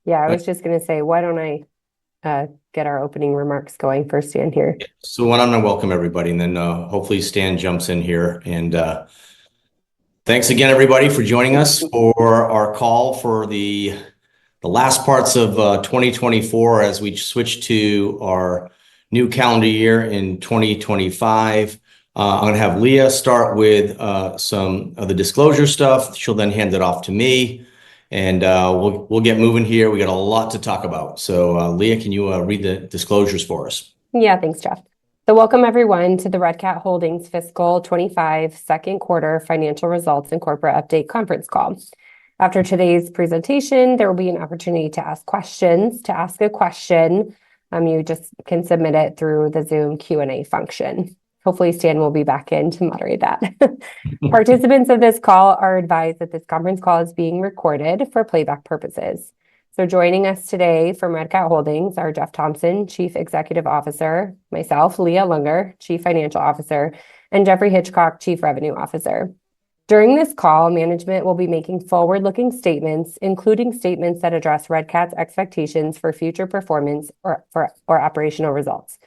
Yeah, I was just going to say, why don't I get our opening remarks going for Stan here? So why don't I welcome everybody, and then hopefully Stan jumps in here. And thanks again, everybody, for joining us for our call for the last parts of 2024 as we switch to our new calendar year in 2025. I'm going to have Leah start with some of the disclosure stuff. She'll then hand it off to me, and we'll get moving here. We got a lot to talk about. So Leah, can you read the disclosures for us? Yeah, thanks, Jeff. So welcome everyone to the RCAT Holdings Fiscal 25 Second Quarter Financial Results and Corporate Update Conference Call. After today's presentation, there will be an opportunity to ask questions. To ask a question, you just can submit it through the Zoom Q&A function. Hopefully Stan will be back in to moderate that. Participants of this call are advised that this conference call is being recorded for playback purposes. So joining us today from RCAT Holdings are Jeff Thompson, Chief Executive Officer, myself, Leah Lunger, Chief Financial Officer, and Jeffrey Hitchcock, Chief Revenue Officer. During this call, management will be making forward-looking statements, including statements that address RCAT's expectations for future performance or operational results.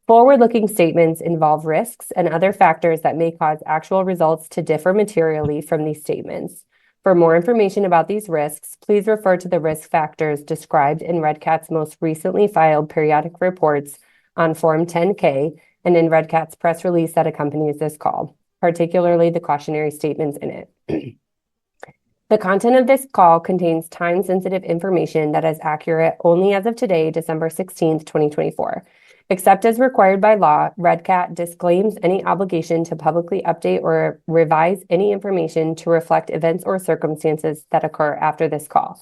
Forward-looking statements involve risks and other factors that may cause actual results to differ materially from these statements. For more information about these risks, please refer to the risk factors described in RCAT's most recently filed periodic reports on Form 10-K and in RCAT's press release that accompanies this call, particularly the cautionary statements in it. The content of this call contains time-sensitive information that is accurate only as of today, December 16th, 2024. Except as required by law, RCAT disclaims any obligation to publicly update or revise any information to reflect events or circumstances that occur after this call.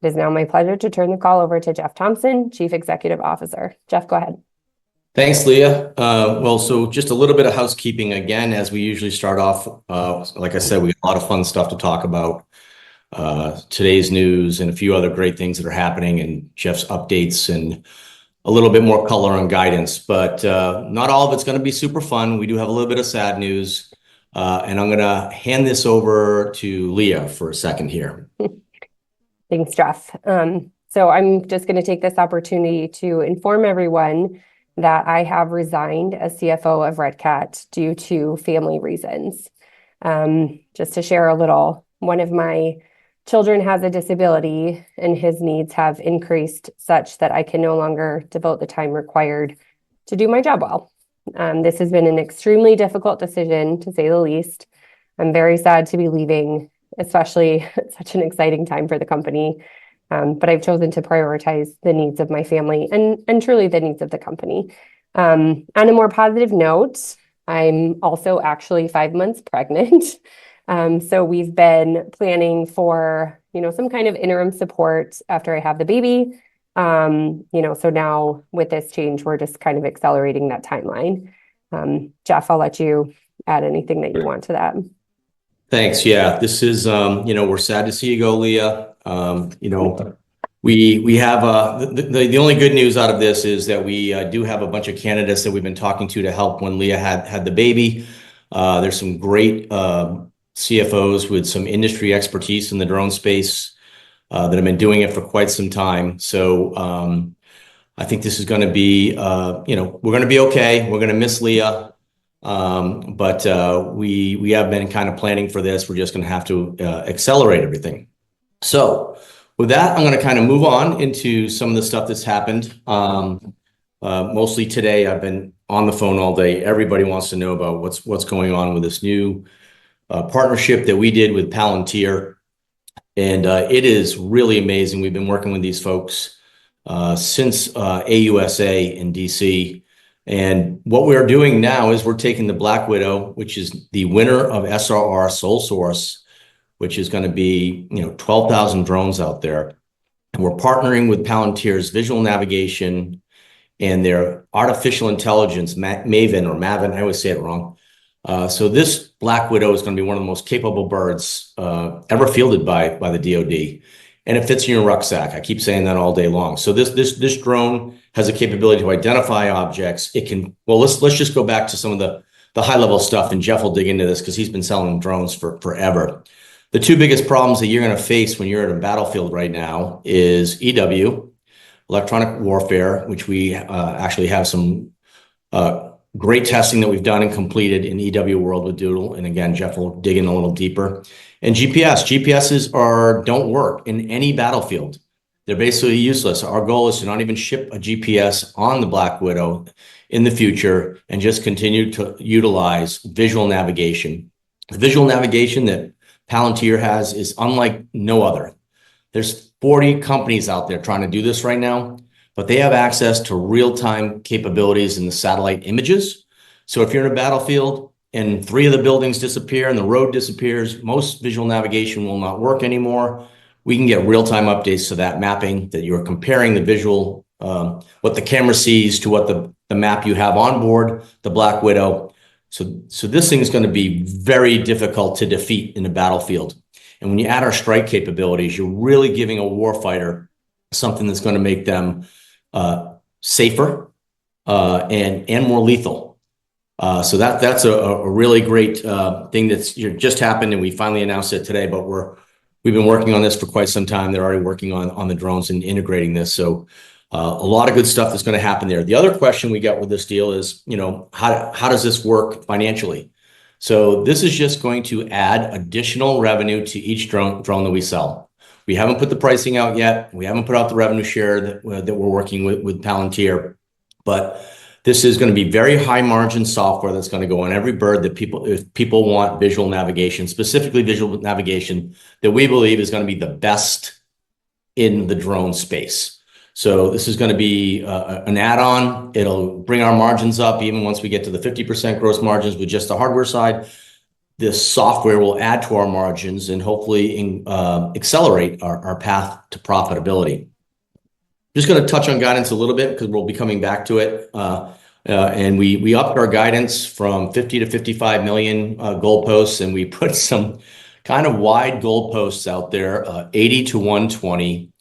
It is now my pleasure to turn the call over to Jeff Thompson, Chief Executive Officer. Jeff, go ahead. Thanks, Leah. So just a little bit of housekeeping again, as we usually start off. Like I said, we got a lot of fun stuff to talk about. Today's news and a few other great things that are happening, and Jeff's updates and a little bit more color on guidance, but not all of it's going to be super fun. We do have a little bit of sad news, and I'm going to hand this over to Leah for a second here. Thanks, Jeff. So I'm just going to take this opportunity to inform everyone that I have resigned as CFO of RCAT due to family reasons. Just to share a little, one of my children has a disability and his needs have increased such that I can no longer devote the time required to do my job well. This has been an extremely difficult decision, to say the least. I'm very sad to be leaving, especially at such an exciting time for the company. But I've chosen to prioritize the needs of my family and truly the needs of the company. On a more positive note, I'm also actually 5 months pregnant. So we've been planning for, some kind of interim support after I have the baby. So now with this change, we're just kind of accelerating that timeline. Jeff, I'll let you add anything that you want to that. Thanks. Yeah, this is, we're sad to see you go, Leah. We have the only good news out of this is that we do have a bunch of candidates that we've been talking to help when Leah had the baby. There's some great CFOs with some industry expertise in the drone space that have been doing it for quite some time. So I think this is going to be, we're going to be okay. We're going to miss Leah, but we have been kind of planning for this. We're just going to have to accelerate everything. So with that, I'm going to kind of move on into some of the stuff that's happened. Mostly today, I've been on the phone all day. Everybody wants to know about what's going on with this new partnership that we did with Palantir. And it is really amazing. We've been working with these folks since AUSA in DC. And what we're doing now is we're taking the Black Widow, which is the winner of SRR Sole Source, which is going to be 12,000 drones out there. And we're partnering with Palantir's visual navigation and their artificial intelligence, Maven or Maven, I always say it wrong. So this Black Widow is going to be one of the most capable birds ever fielded by the DoD, and it fits in your rucksack. I keep saying that all day long. So this drone has a capability to identify objects. It can. Well, let's just go back to some of the high level stuff, and Jeff will dig into this because he's been selling drones for forever. The two biggest problems that you're going to face when you're at a battlefield right now is EW, electronic warfare, which we actually have some great testing that we've done and completed in EW world with Doodle. And again, Jeff will dig in a little deeper. And GPS. GPSs don't work in any battlefield. They're basically useless. Our goal is to not even ship a GPS on the Black Widow in the future and just continue to utilize visual navigation. The visual navigation that Palantir has is unlike no other. There's 40 companies out there trying to do this right now, but they have access to real-time capabilities in the satellite images. So if you're in a battlefield and 3 of the buildings disappear and the road disappears, most visual navigation will not work anymore. We can get real-time updates to that mapping that you're comparing the visual, what the camera sees to what the map you have on board, the Black Widow. So this thing is going to be very difficult to defeat in the battlefield. And when you add our strike capabilities, you're really giving a warfighter something that's going to make them safer and more lethal. So that's a really great thing that's just happened, and we finally announced it today. But we've been working on this for quite some time. They're already working on the drones and integrating this. So a lot of good stuff that's going to happen there. The other question we got with this deal is, how does this work financially? So this is just going to add additional revenue to each drone that we sell. We haven't put the pricing out yet. We haven't put out the revenue share that we're working with Palantir, but this is going to be very high margin software that's going to go on every bird that if people want visual navigation, specifically visual navigation, that we believe is going to be the best in the drone space. So this is going to be an add-on. It'll bring our margins up even once we get to the 50% gross margins with just the hardware side. This software will add to our margins and hopefully accelerate our path to profitability. Just going to touch on guidance a little bit because we'll be coming back to it. And we upped our guidance from 50 to 55 million goalposts, and we put some kind of wide goalposts out there, 80 to 120.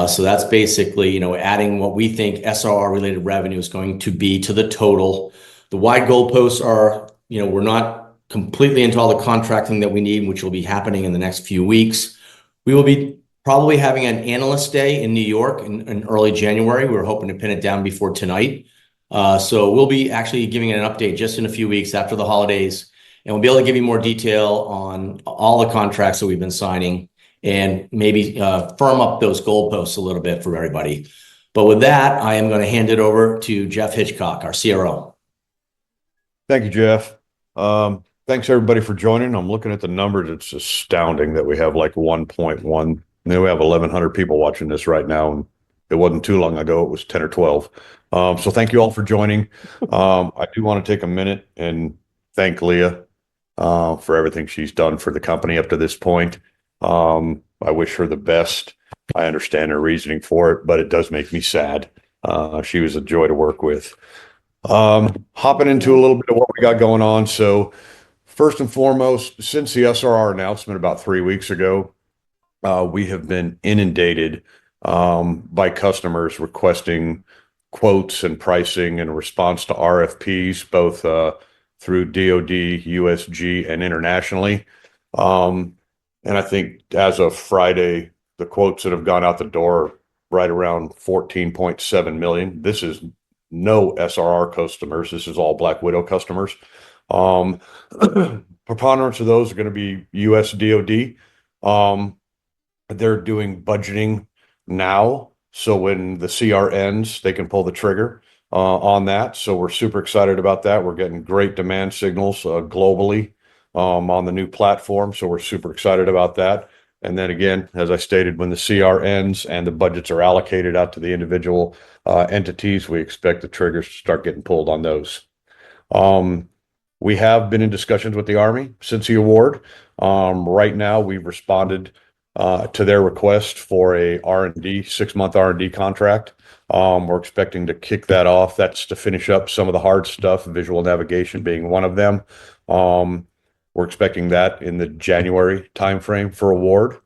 So that's basically, adding what we think SRR related revenue is going to be to the total. The wide goalposts are, we're not completely into all the contracting that we need, which will be happening in the next few weeks. We will be probably having an analyst day in New York in early January. We're hoping to pin it down before tonight. So we'll be actually giving an update just in a few weeks after the holidays, and we'll be able to give you more detail on all the contracts that we've been signing and maybe firm up those goalposts a little bit for everybody. But with that, I am going to hand it over to Jeff Hitchcock, our CRO. Thank you, Jeff. Thanks everybody for joining. I'm looking at the numbers. It's astounding that we have like 1.1. We have 1,100 people watching this right now. And it wasn't too long ago. It was 10 or 12. So thank you all for joining. I do want to take a minute and thank Leah for everything she's done for the company up to this point. I wish her the best. I understand her reasoning for it, but it does make me sad. She was a joy to work with. Hopping into a little bit of what we got going on. So first and foremost, since the SRR announcement about 3 weeks ago, we have been inundated by customers requesting quotes and pricing in response to RFPs, both through DoD, USG, and internationally. And I think as of Friday, the quotes that have gone out the door are right around 14.7 million. This is no SRR customers. This is all Black Widow customers. Preponderance of those are going to be US DoD. They're doing budgeting now, so when the CR ends, they can pull the trigger on that. So we're super excited about that. We're getting great demand signals globally on the new platform, so we're super excited about that. And then again, as I stated, when the CR ends and the budgets are allocated out to the individual entities, we expect the triggers to start getting pulled on those. We have been in discussions with the Army since the award. Right now, we've responded to their request for a R&D, 6-month R&D contract. We're expecting to kick that off. That's to finish up some of the hard stuff, visual navigation being one of them. We're expecting that in the January timeframe for award.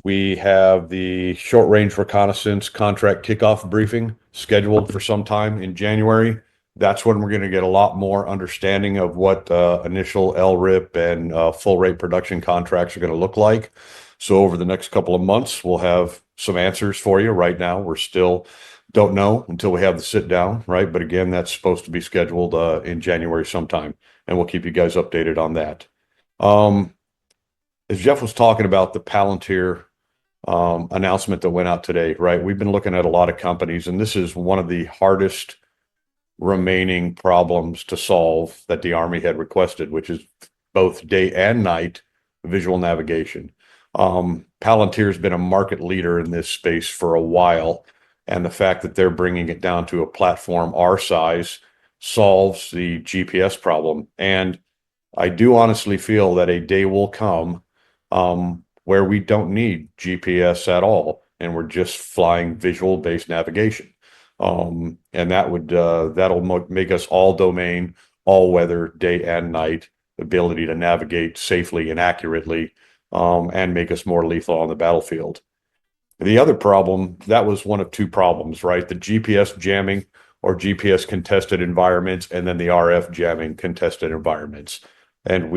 We have the short range reconnaissance contract kickoff briefing scheduled for some time in January. That's when we're going to get a lot more understanding of what initial LRIP and full rate production contracts are going to look like. So over the next couple of months, we'll have some answers for you. Right now, we're still don't know until we have the sit down, right? But again, that's supposed to be scheduled in January sometime, and we'll keep you guys updated on that. As Jeff was talking about the Palantir announcement that went out today, right? We've been looking at a lot of companies, and this is one of the hardest remaining problems to solve that the Army had requested, which is both day and night visual navigation. Palantir has been a market leader in this space for a while, and the fact that they're bringing it down to a platform our size solves the GPS problem. And I do honestly feel that a day will come where we don't need GPS at all, and we're just flying visual-based navigation. And that'll make us all domain, all weather, day and night, ability to navigate safely and accurately, and make us more lethal on the battlefield. The other problem, that was one of two problems, right? The GPS jamming or GPS contested environments, and then the RF jamming contested environments. And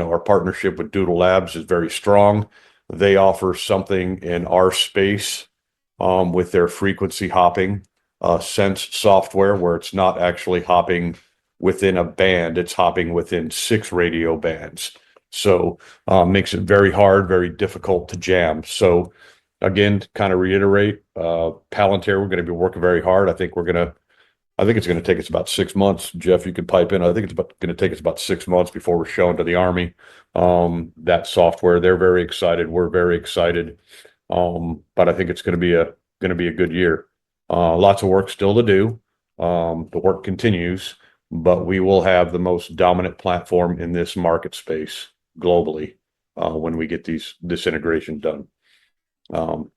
our partnership with Doodle Labs is very strong. They offer something in our space with their frequency hopping sense software, where it's not actually hopping within a band, it's hopping within 6 radio bands. So makes it very hard, very difficult to jam. So again, to kind of reiterate, Palantir, we're going to be working very hard. I think it's going to take us about 6 months. Jeff, you could pipe in. I think it's going to take us about 6 months before we're showing to the Army that software. They're very excited. We're very excited. But I think it's going to be a good year. Lots of work still to do. The work continues, but we will have the most dominant platform in this market space globally when we get this integration done. Other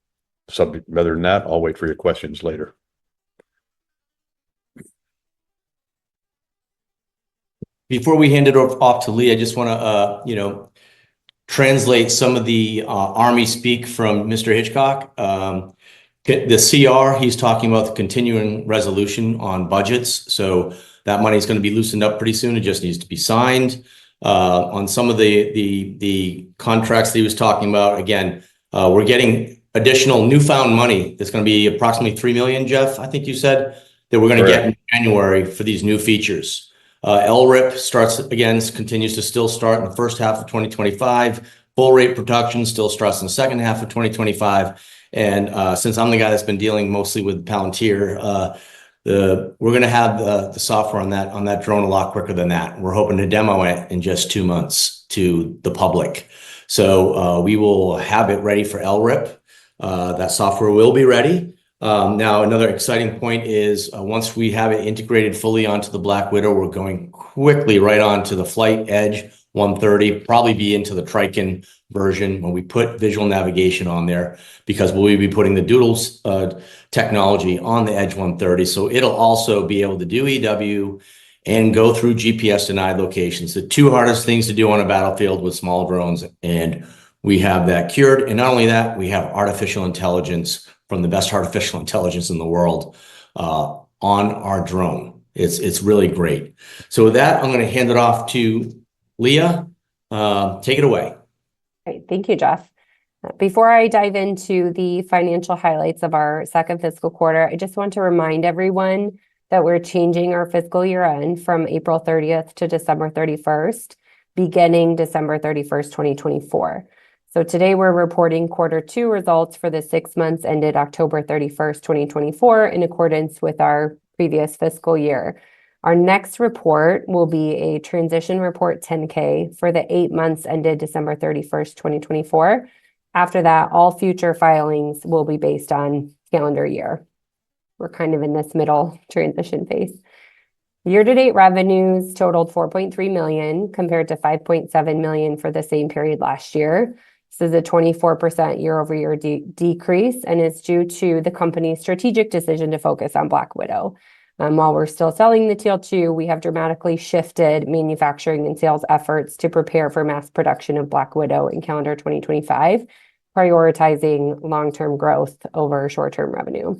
than that, I'll wait for your questions later. Before we hand it off to Lee, I just want to, translate some of the Army speak from Mr. Hitchcock. The CR, he's talking about the continuing resolution on budgets. So that money is going to be loosened up pretty soon. It just needs to be signed. On some of the contracts that he was talking about, again, we're getting additional newfound money. That's going to be approximately $3 million, Jeff, I think you said, that we're going to get in January for these new features. LRIP continues to still start in the first half of 2025. Full rate production still starts in the second half of 2025. And since I'm the guy that's been dealing mostly with Palantir, we're going to have the software on that drone a lot quicker than that. We're hoping to demo it in just 2 months to the public. So we will have it ready for LRIP. That software will be ready. Now, another exciting point is once we have it integrated fully onto the Black Widow, we're going quickly right on to the Flight Edge 130, probably be into the Triton version when we put visual navigation on there, because we'll be putting the Doodles technology on the Edge 130. So it'll also be able to do EW and go through GPS denied locations, the 2 hardest things to do on a battlefield with small drones. And we have that cured. And not only that, we have artificial intelligence from the best artificial intelligence in the world on our drone. It's really great. So with that, I'm going to hand it off to Leah. Take it away. Great. Thank you, Jeff. Before I dive into the financial highlights of our second fiscal quarter, I just want to remind everyone that we're changing our fiscal year end from April 30th to December 31st, beginning December 31st, 2024. So today we're reporting Q2 results for the 6 months ended October 31st, 2024, in accordance with our previous fiscal year. Our next report will be a transition report 10-K for the 8 months ended December 31st, 2024. After that, all future filings will be based on calendar year. We're kind of in this middle transition phase. Year-to-date revenues totaled $4.3 million compared to $5.7 million for the same period last year. This is a 24% year-over-year decrease, and it's due to the company's strategic decision to focus on Black Widow. While we're still selling the TL2, we have dramatically shifted manufacturing and sales efforts to prepare for mass production of Black Widow in calendar 2025, prioritizing long-term growth over short-term revenue.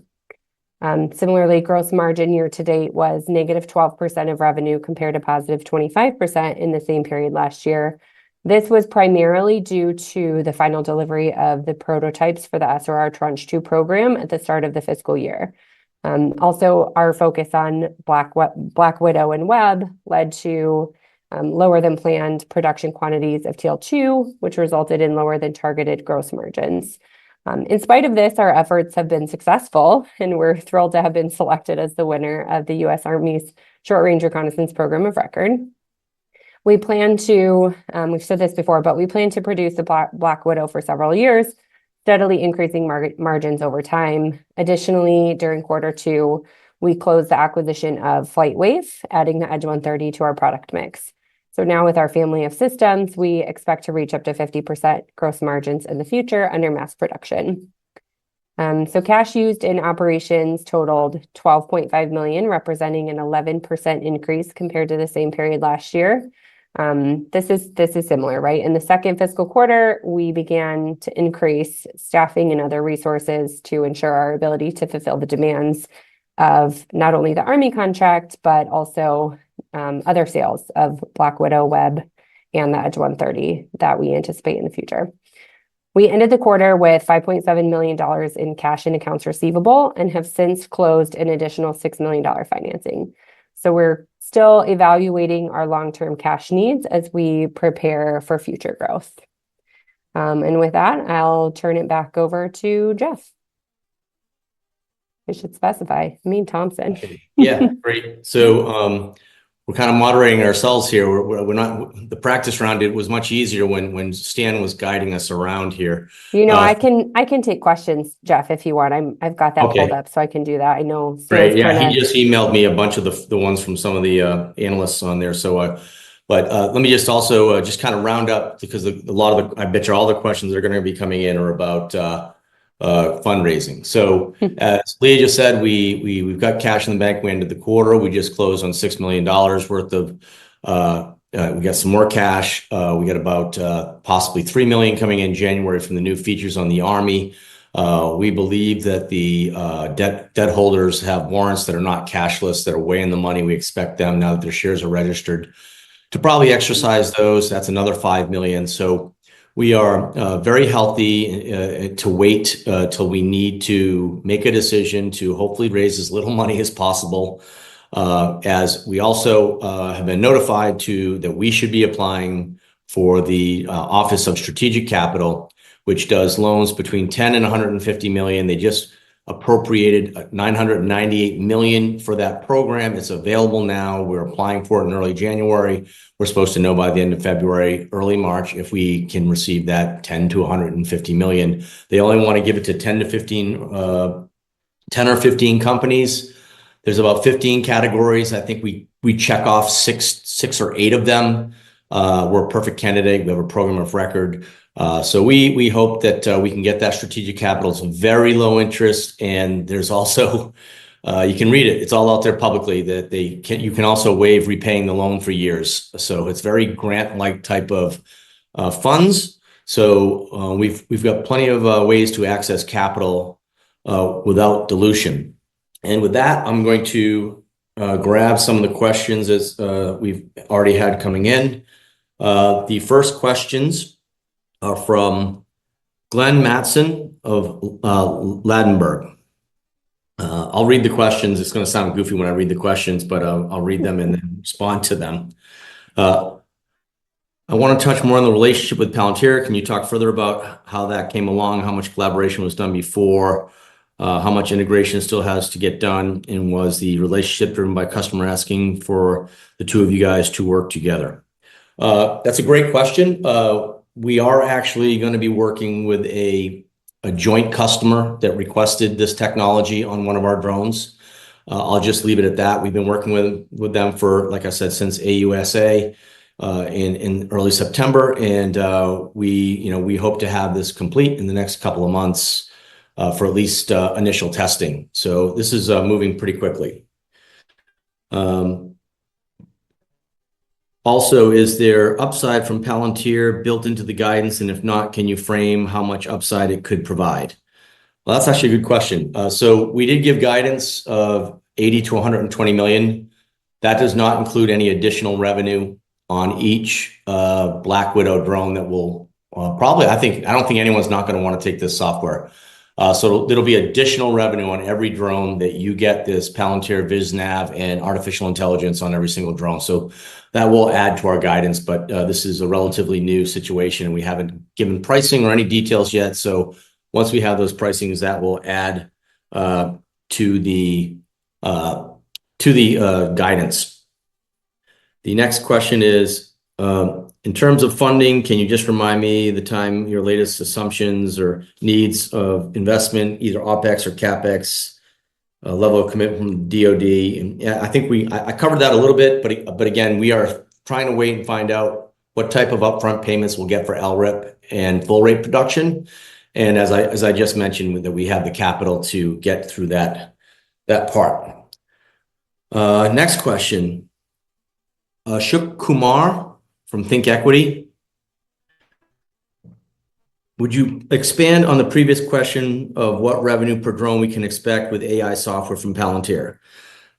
Similarly, gross margin year to date was negative 12% of revenue compared to positive 25% in the same period last year. This was primarily due to the final delivery of the prototypes for the SRR Tranche 2 program at the start of the fiscal year. Also, our focus on Black Widow and Web led to lower than planned production quantities of TL2, which resulted in lower than targeted gross margins. In spite of this, our efforts have been successful, and we're thrilled to have been selected as the winner of the U.S. Army's Short Range Reconnaissance Program of Record. We plan to, we've said this before, but we plan to produce the Black Widow for several years, steadily increasing margins over time. Additionally, during Q2, we closed the acquisition of FlightWave, adding the Edge 130 to our product mix. So now with our family of systems, we expect to reach up to 50% gross margins in the future under mass production. So cash used in operations totaled $12.5 million, representing an 11% increase compared to the same period last year. This is similar, right? In the second fiscal quarter, we began to increase staffing and other resources to ensure our ability to fulfill the demands of not only the Army contract, but also other sales of Black Widow, Web, and the Edge 130 that we anticipate in the future. We ended the quarter with $5.7 million in cash and accounts receivable and have since closed an additional $6 million financing. So we're still evaluating our long-term cash needs as we prepare for future growth. And with that, I'll turn it back over to Jeff. I should specify, Thompson. Yeah, great. So we're kind of moderating ourselves here. We're not, the practice round, it was much easier when Stan was guiding us around here. I can take questions, Jeff, if you want. I've got that pulled up, so I can do that. I know. Great. Yeah, he just emailed me a bunch of the ones from some of the analysts on there. So, but let me just also just kind of round up, because a lot of I bet you all the questions that are going to be coming in are about fundraising. So as Leah just said, we've got cash in the bank. We ended the quarter. We just closed on $6 million worth of, we got some more cash. We got about possibly $3 million coming in January from the new features on the Army. We believe that the debt holders have warrants that are not cashless, that are way in the money. We expect them, now that their shares are registered, to probably exercise those. That's another $5 million. So we are very healthy to wait till we need to make a decision to hopefully raise as little money as possible. As we also have been notified that we should be applying for the Office of Strategic Capital, which does loans between 10 and 150 million. They just appropriated $998 million for that program. It's available now. We're applying for it in early January. We're supposed to know by the end of February, early March, if we can receive that 10 to 150 million. They only want to give it to 10 or 15 companies. There's about 15 categories. I think we check off six or eight of them. We're a perfect candidate. We have a program of record. So we hope that we can get that strategic capital. It's very low interest, and there's also you can read it. It's all out there publicly that you can also waive repaying the loan for years. So it's very grant-like type of funds. So we've got plenty of ways to access capital without dilution. And with that, I'm going to grab some of the questions as we've already had coming in. The first questions are from Glenn Matson of Ladenburg. I'll read the questions. It's going to sound goofy when I read the questions, but I'll read them and then respond to them. I want to touch more on the relationship with Palantir. Can you talk further about how that came along, how much collaboration was done before, how much integration still has to get done, and was the relationship driven by customer asking for the two of you guys to work together? That's a great question. We are actually going to be working with a joint customer that requested this technology on one of our drones. I'll just leave it at that. We've been working with them for, like I said, since AUSA in early September, and we hope to have this complete in the next couple of months for at least initial testing. So this is moving pretty quickly. Also, is there upside from Palantir built into the guidance? And if not, can you frame how much upside it could provide? Well, that's actually a good question. So we did give guidance of 80 to 120 million. That does not include any additional revenue on each Black Widow drone that will probably, I don't think anyone's not going to want to take this software. So it'll be additional revenue on every drone that you get this Palantir VizNav and artificial intelligence on every single drone. So that will add to our guidance, but this is a relatively new situation and we haven't given pricing or any details yet. So once we have those pricings, that will add to the guidance. The next question is, in terms of funding, can you just remind me the time, your latest assumptions or needs of investment, either OpEx or CapEx, level of commitment from the DoD? And yeah, I think I covered that a little bit, but again, we are trying to wait and find out what type of upfront payments we'll get for LRIP and full rate production. And as I just mentioned, that we have the capital to get through that part. Next question. Shuk Kumar from Think Equity. Would you expand on the previous question of what revenue per drone we can expect with AI software from Palantir?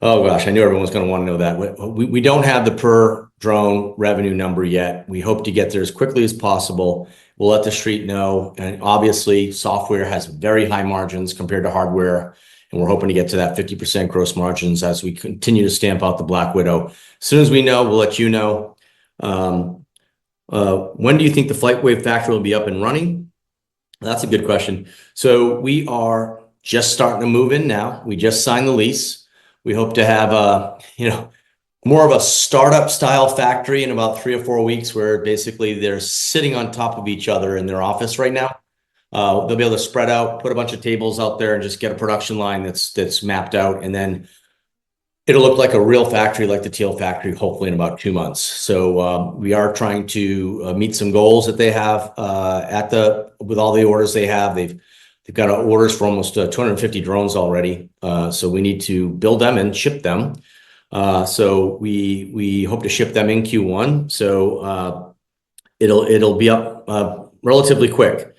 Oh gosh, I knew everyone was going to want to know that. We don't have the per drone revenue number yet. We hope to get there as quickly as possible. We'll let the street know. And obviously, software has very high margins compared to hardware. And we're hoping to get to that 50% gross margins as we continue to stamp out the Black Widow. As soon as we know, we'll let you know. When do you think the FlightWave factory will be up and running? That's a good question. So we are just starting to move in now. We just signed the lease. We hope to have more of a startup style factory in about 3 or 4 weeks, where basically they're sitting on top of each other in their office right now. They'll be able to spread out, put a bunch of tables out there and just get a production line that's mapped out. And then it'll look like a real factory, like the Teal factory, hopefully in about 2 months. So we are trying to meet some goals that they have with all the orders they have. They've got orders for almost 250 drones already. So we need to build them and ship them. So we hope to ship them in Q1. So it'll be up relatively quick.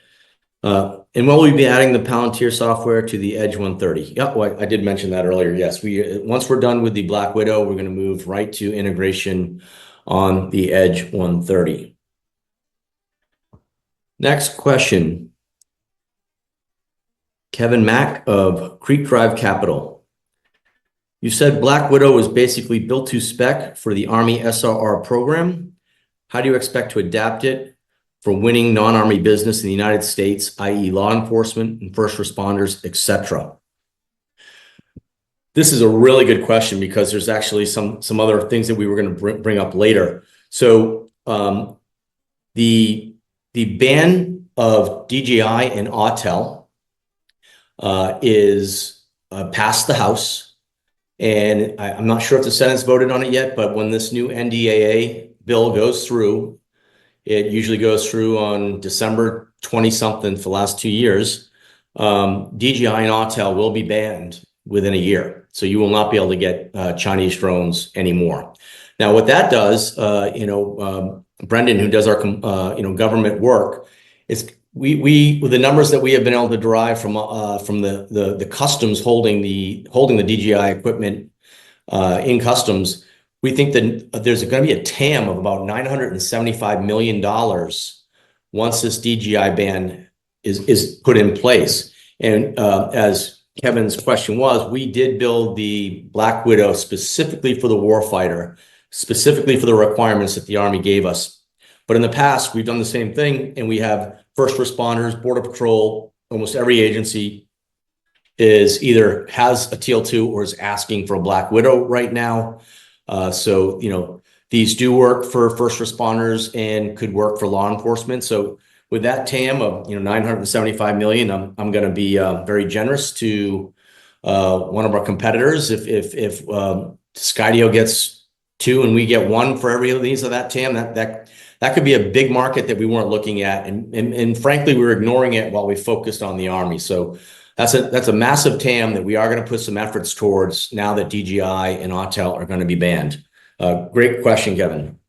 And will we be adding the Palantir software to the Edge 130? Yeah, well, I did mention that earlier. Yes, once we're done with the Black Widow, we're going to move right to integration on the Edge 130. Next question. Kevin Mack of Creek Drive Capital. You said Black Widow was basically built to spec for the Army SRR program. How do you expect to adapt it for winning non-Army business in the United States, i.e. law enforcement and first responders, etc.? This is a really good question because there's actually some other things that we were going to bring up later. So the ban of DJI and Autel is passed the House. And I'm not sure if the Senate's voted on it yet, but when this new NDAA bill goes through, it usually goes through on December 20-something for the last 2 years. DJI and Autel will be banned within a year. So you will not be able to get Chinese drones anymore. Now, what that does, Brendan, who does our government work, is we with the numbers that we have been able to derive from the customs holding the DJI equipment in customs. We think that there's going to be a TAM of about $975 million once this DJI ban is put in place. And as Kevin's question was, we did build the Black Widow specifically for the warfighter, specifically for the requirements that the Army gave us. But in the past, we've done the same thing, and we have first responders, Border Patrol, almost every agency is either has a TL2 or is asking for a Black Widow right now. So, these do work for first responders and could work for law enforcement. So with that TAM of, $975 million, I'm going to be very generous to one of our competitors. If Skydio gets 2 and we get 1 for every of these of that TAM, that could be a big market that we weren't looking at. And frankly, we were ignoring it while we focused on the Army. So that's a massive TAM that we are going to put some efforts towards now that DJI and Autel are going to be banned. Great question, Kevin.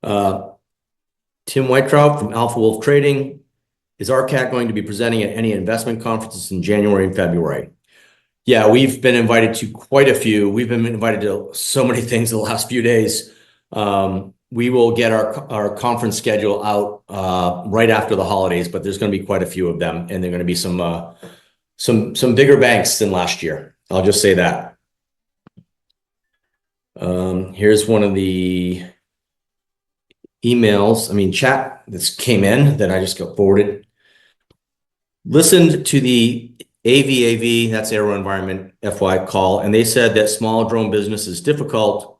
Tim Whitetrout from Alpha Wolf Trading. is RCAT going to be presenting at any investment conferences in January and February? Yeah, we've been invited to quite a few. We've been invited to so many things the last few days. We will get our conference schedule out right after the holidays, but there's going to be quite a few of them, and they're going to be some bigger banks than last year. I'll just say that. Here's one of the emails, chat that came in that I just got forwarded. Listened to the AVAV, that's Aero Environment FY call, and they said that small drone business is difficult,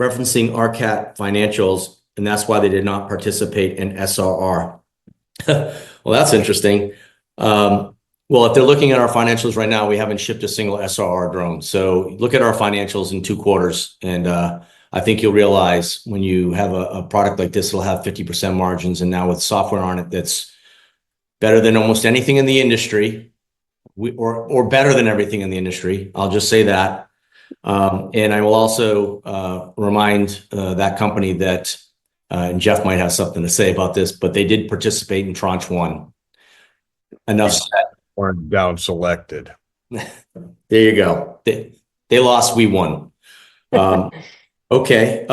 referencing RCAT financials, and that's why they did not participate in SRR. Well, that's interesting. Well, if they're looking at our financials right now, we haven't shipped a single SRR drone. So look at our financials in 2 quarters, and I think you'll realize when you have a product like this, it'll have 50% margins, and now with software on it that's better than almost anything in the industry, or better than everything in the industry. I'll just say that. And I will also remind that company that, and Jeff might have something to say about this, but they did participate in tranche 1. Enough said. Or down selected. There you go. They lost, we won. Okay.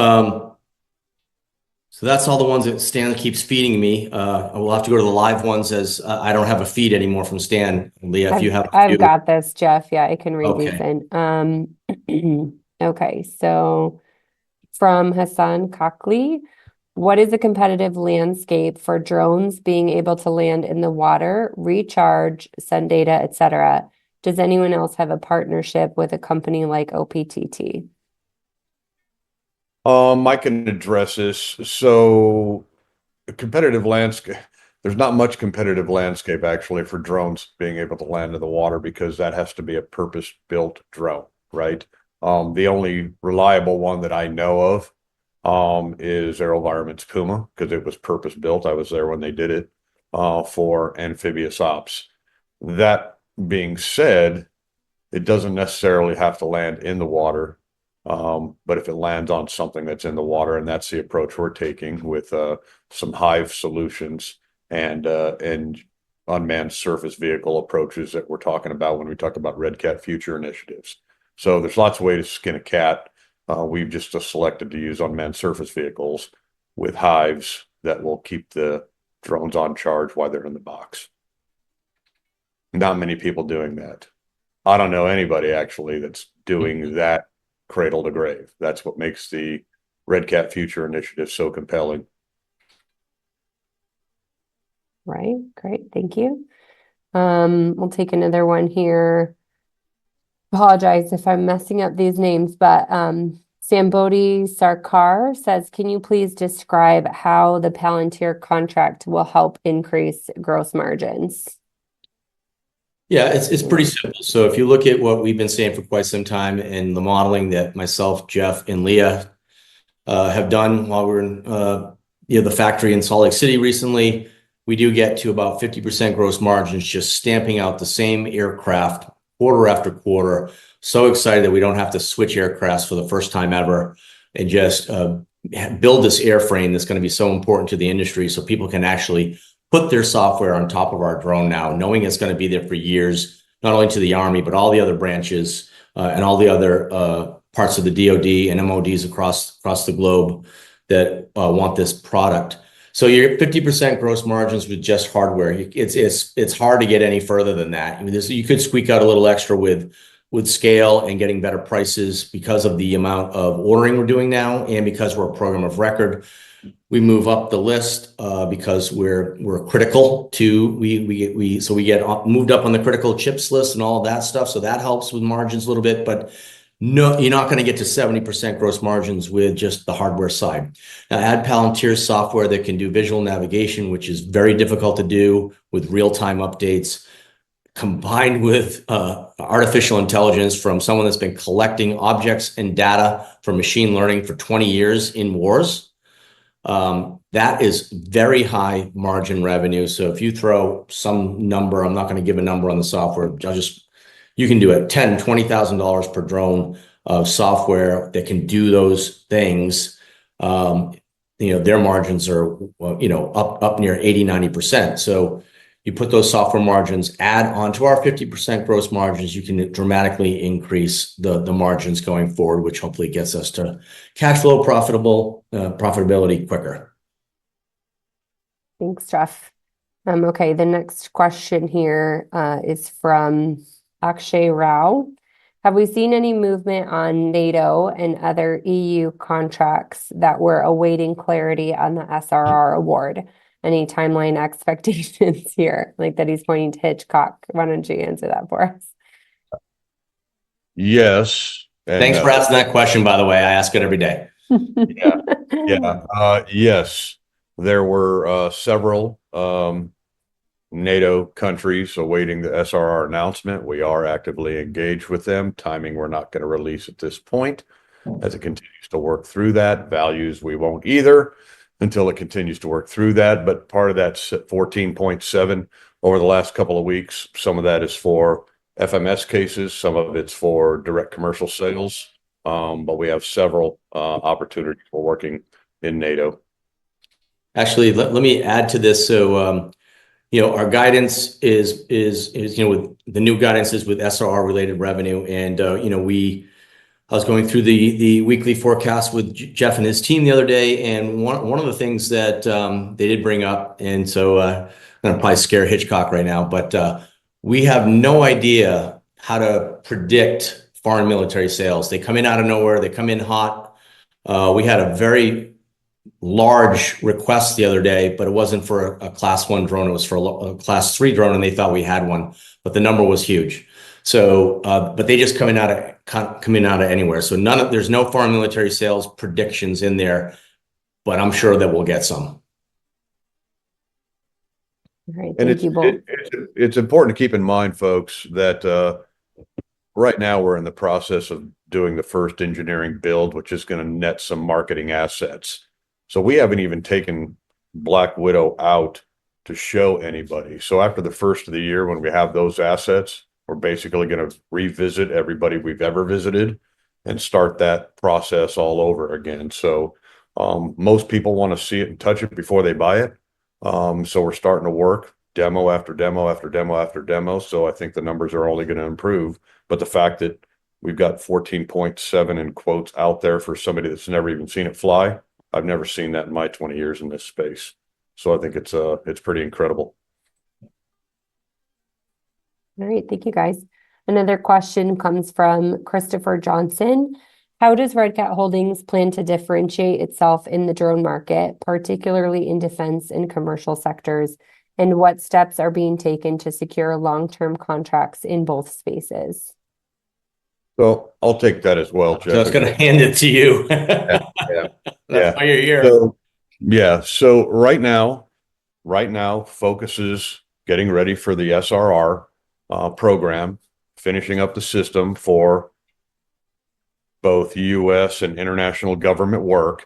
So that's all the ones that Stan keeps feeding me. I will have to go to the live ones as I don't have a feed anymore from Stan. Leah, if you have I've got this, Jeff. Yeah, I can read these Okay. in. Okay, so from Hassan Kakli, what is the competitive landscape for drones being able to land in the water, recharge, send data, etc.? Does anyone else have a partnership with a company like OPTT? I can address this. So the competitive landscape, there's not much competitive landscape actually for drones being able to land in the water, because that has to be a purpose-built drone, right? The only reliable one that I know of is AeroVironment's Puma, because it was purpose-built. I was there when they did it for amphibious ops. That being said, it doesn't necessarily have to land in the water. But if it lands on something that's in the water, and that's the approach we're taking with some Hive solutions and unmanned surface vehicle approaches that we're talking about when we talk about RCAT future initiatives. So there's lots of ways to skin a cat. We've just selected to use unmanned surface vehicles with Hives that will keep the drones on charge while they're in the box. Not many people doing that. I don't know anybody actually that's doing that cradle to grave. That's what makes the RCAT future initiative so compelling. Right, great, thank you. We'll take another one here. Apologize if I'm messing up these names, but Sambodi Sarkar says, can you please describe how the Palantir contract will help increase gross margins? Yeah, it's pretty simple. So if you look at what we've been saying for quite some time, and the modeling that myself, Jeff, and Leah have done while we're in the factory in Salt Lake City recently, we do get to about 50% gross margins just stamping out the same aircraft quarter after quarter. So excited that we don't have to switch aircrafts for the first time ever, and just build this airframe that's going to be so important to the industry, so people can actually put their software on top of our drone now, knowing it's going to be there for years, not only to the Army, but all the other branches and all the other parts of the DoD and MODs across the globe that want this product. So you're 50% gross margins with just hardware. It's hard to get any further than that. I mean, you could squeak out a little extra with scale and getting better prices because of the amount of ordering we're doing now, and because we're a program of record. We move up the list because we're critical to we get moved up on the critical chips list and all of that stuff. So that helps with margins a little bit, but no, you're not going to get to 70% gross margins with just the hardware side. Now add Palantir's software that can do visual navigation, which is very difficult to do with real-time updates, combined with artificial intelligence from someone that's been collecting objects and data from machine learning for 20 years in wars. That is very high margin revenue. So if you throw some number, I'm not going to give a number on the software, you can do it $10,000, $20,000 per drone of software that can do those things. Their margins are, up near 80, 90%. So You put those software margins, add on to our 50% gross margins, you can dramatically increase the margins going forward, which hopefully gets us to cash flow profitability quicker. Thanks, Jeff. Okay, the next question here is from Akshay Rao. Have we seen any movement on NATO and other EU contracts that we're awaiting clarity on the SRR award? Any timeline expectations here? Like that he's pointing to Hitchcock. Why don't you answer that for us? Yes. Thanks for asking that question, by the way. I ask it every day. Yes. There were several NATO countries awaiting the SRR announcement. We are actively engaged with them. Timing we're not going to release at this point as it continues to work through that. Values we won't either until it continues to work through that. But part of that's 14.7 over the last couple of weeks. Some of that is for FMS cases. Some of it's for direct commercial sales. But we have several opportunities for working in NATO. Actually, let me add to this. So, our guidance is with the new guidance is with SRR related revenue. And, I was going through the weekly forecast with Jeff and his team the other day. And one of the things that they did bring up, and so I'm going to probably scare Hitchcock right now, but we have no idea how to predict foreign military sales. They come in out of nowhere. They come in hot. We had a very large request the other day, but it wasn't for a class 1 drone. It was for a class 3 drone, and they thought we had one, but the number was huge. So, but they just coming out of anywhere. So there's no foreign military sales predictions in there, but I'm sure that we'll get some. All right, thank you both. It's important to keep in mind, folks, that right now we're in the process of doing the first engineering build, which is going to net some marketing assets. So we haven't even taken Black Widow out to show anybody. So after the first of the year, when we have those assets, we're basically going to revisit everybody we've ever visited and start that process all over again. So most people want to see it and touch it before they buy it. So we're starting to work demo after demo after demo after demo. So I think the numbers are only going to improve. But the fact that we've got 14.7 in quotes out there for somebody that's never even seen it fly, I've never seen that in my 20 years in this space. So I think it's pretty incredible. All right, thank you guys. Another question comes from Christopher Johnson. How does Red Cat Holdings plan to differentiate itself in the drone market, particularly in defense and commercial sectors? And what steps are being taken to secure long-term contracts in both spaces? So I'll take that as well, Jeff. So I was going to hand it to you. Yeah. That's why you're here. So right now, focus is getting ready for the SRR program, finishing up the system for both U.S. and international government work.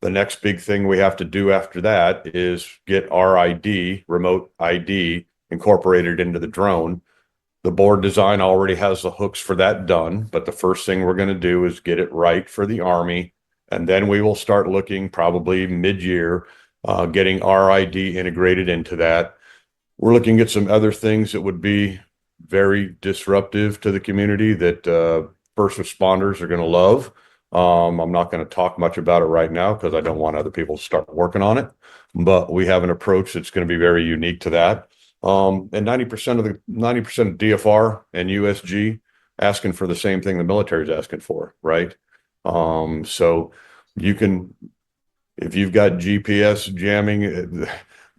The next big thing we have to do after that is get RID, remote ID, incorporated into the drone. The board design already has the hooks for that done, but the first thing we're going to do is get it right for the Army, and then we will start looking probably mid-year, getting RID integrated into that. We're looking at some other things that would be very disruptive to the community that first responders are going to love. I'm not going to talk much about it right now because I don't want other people to start working on it, but we have an approach that's going to be very unique to that. And 90% of 90% of DFR and USG asking for the same thing the military is asking for, right? So you can, if you've got GPS jamming,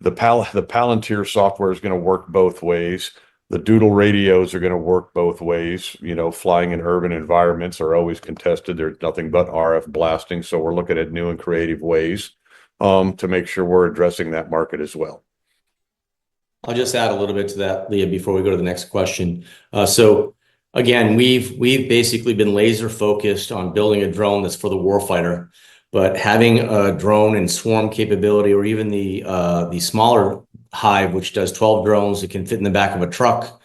the Palantir software is going to work both ways. The Doodle radios are going to work both ways. Flying in urban environments are always contested. There's nothing but RF blasting. So we're looking at new and creative ways to make sure we're addressing that market as well. I'll just add a little bit to that, Leah, before we go to the next question. So again, we've basically been laser focused on building a drone that's for the warfighter, but having a drone and swarm capability, or even the smaller Hive, which does 12 drones that can fit in the back of a truck.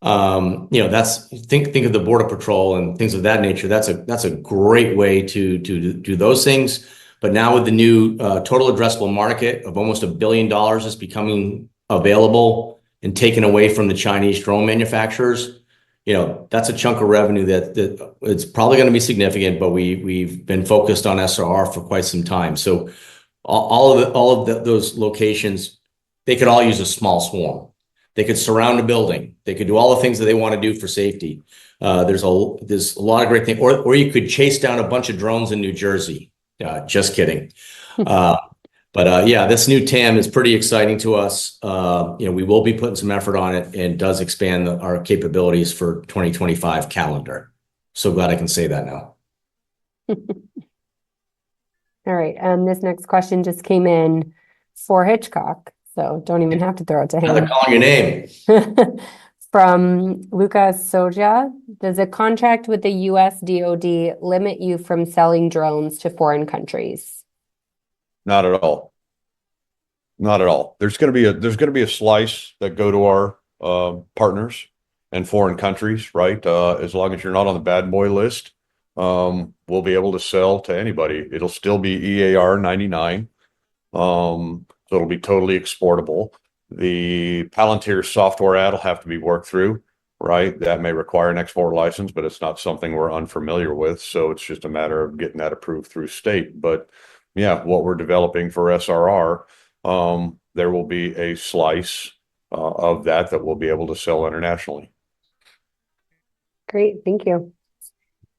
That's think of the Border Patrol and things of that nature. That's a great way to do those things. But now with the new total addressable market of almost $1 billion is becoming available and taken away from the Chinese drone manufacturers, that's a chunk of revenue that it's probably going to be significant, but we've been focused on SRR for quite some time. So all of those locations, they could all use a small swarm. They could surround a building. They could do all the things that they want to do for safety. There's a lot of great things, or you could chase down a bunch of drones in New Jersey. Just kidding. But yeah, this new TAM is pretty exciting to us. We will be putting some effort on it, and does expand our capabilities for 2025 calendar. So glad I can say that now. All right. This next question just came in for Hitchcock, so don't even have to throw it to They're him. calling your name. From Lucas Soja, does a contract with the US DoD limit you from selling drones to foreign countries? Not at all. Not at all. There's going to be a slice that go to our partners and foreign countries, right? As long as you're not on the bad boy list, we'll be able to sell to anybody. It'll still be EAR 99. So it'll be totally exportable. The Palantir software ad will have to be worked through, right? That may require an export license, but it's not something we're unfamiliar with. So it's just a matter of getting that approved through state. But yeah, what we're developing for SRR, there will be a slice of that we'll be able to sell internationally. Great, thank you.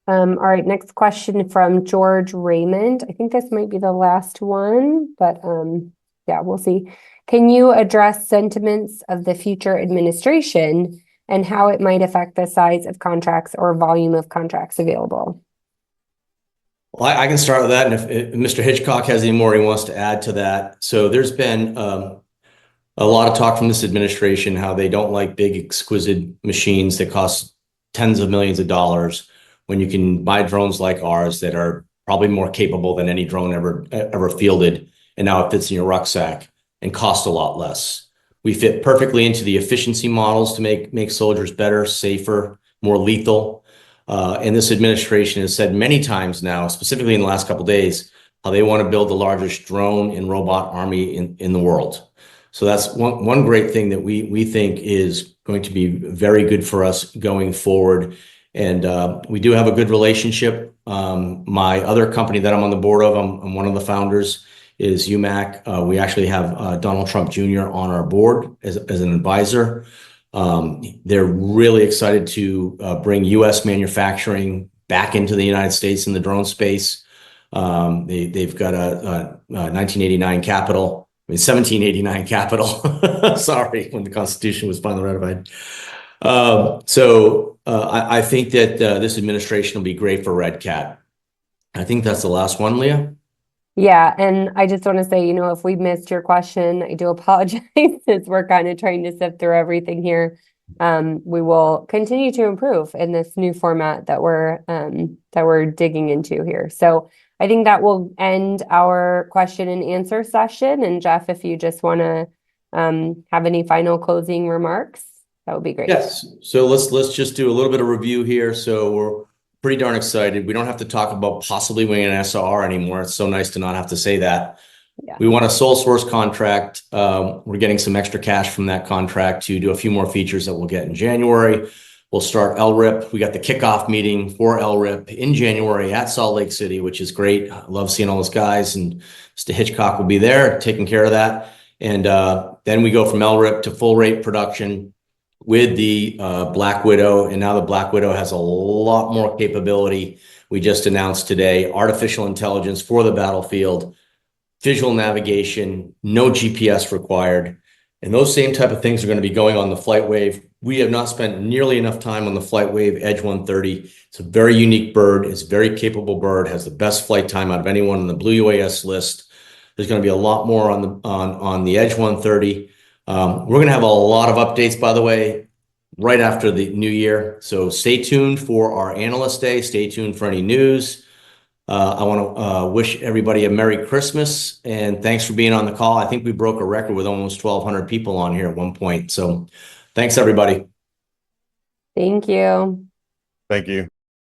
All right, next question from George Raymond. I think this might be the last one, but yeah, we'll see. Can you address sentiments of the future administration and how it might affect the size of contracts or volume of contracts available? Well, I can start with that, and if Mr. Hitchcock has any more he wants to add to that. So there's been a lot of talk from this administration how they don't like big, exquisite machines that cost tens of millions of dollars, when you can buy drones like ours that are probably more capable than any drone ever fielded, and now it fits in your rucksack and cost a lot less. We fit perfectly into the efficiency models to make soldiers better, safer, more lethal. And this administration has said many times now, specifically in the last couple of days, how they want to build the largest drone and robot army in the world. So that's one great thing that we think is going to be very good for us going forward. And we do have a good relationship. My other company that I'm on the board of, I'm one of the founders, is UMAC. We actually have Donald Trump Jr. on our board as an advisor. They're really excited to bring U.S. manufacturing back into the United States in the drone space. They've got a 1989 capital. 1789 capital. Sorry, when the Constitution was finally ratified. So I think that this administration will be great for RCAT. I think that's the last one, Leah. Yeah, and I just want to say, if we missed your question, I do apologize, since we're kind of trying to sift through everything here. We will continue to improve in this new format that we're digging into here. So I think that will end our question and answer session. And Jeff, if you just want to have any final closing remarks, that would be great. Yes. So let's just do a little bit of review here. So we're pretty darn excited. We don't have to talk about possibly winning an SRR anymore. It's so nice to not have to say that. Yeah. We want a sole source contract. We're getting some extra cash from that contract to do a few more features that we'll get in January. We'll start LRIP. We got the kickoff meeting for LRIP in January at Salt Lake City, which is great. I love seeing all those guys, and Mr. Hitchcock will be there taking care of that. And then we go from LRIP to full rate production with the Black Widow. And now the Black Widow has a lot more capability. We just announced today artificial intelligence for the battlefield, visual navigation, no GPS required. And those same type of things are going to be going on the FlightWave. We have not spent nearly enough time on the FlightWave Edge 130. It's a very unique bird. It's a very capable bird, has the best flight time out of anyone on the Blue UAS list. There's going to be a lot more on the Edge 130. We're going to have a lot of updates, by the way, right after the new year. So stay tuned for our Analyst Day. Stay tuned for any news. I want to wish everybody a Merry Christmas, and thanks for being on the call. I think we broke a record with almost 1,200 people on here at one point. So thanks, everybody. Thank you. Thank you.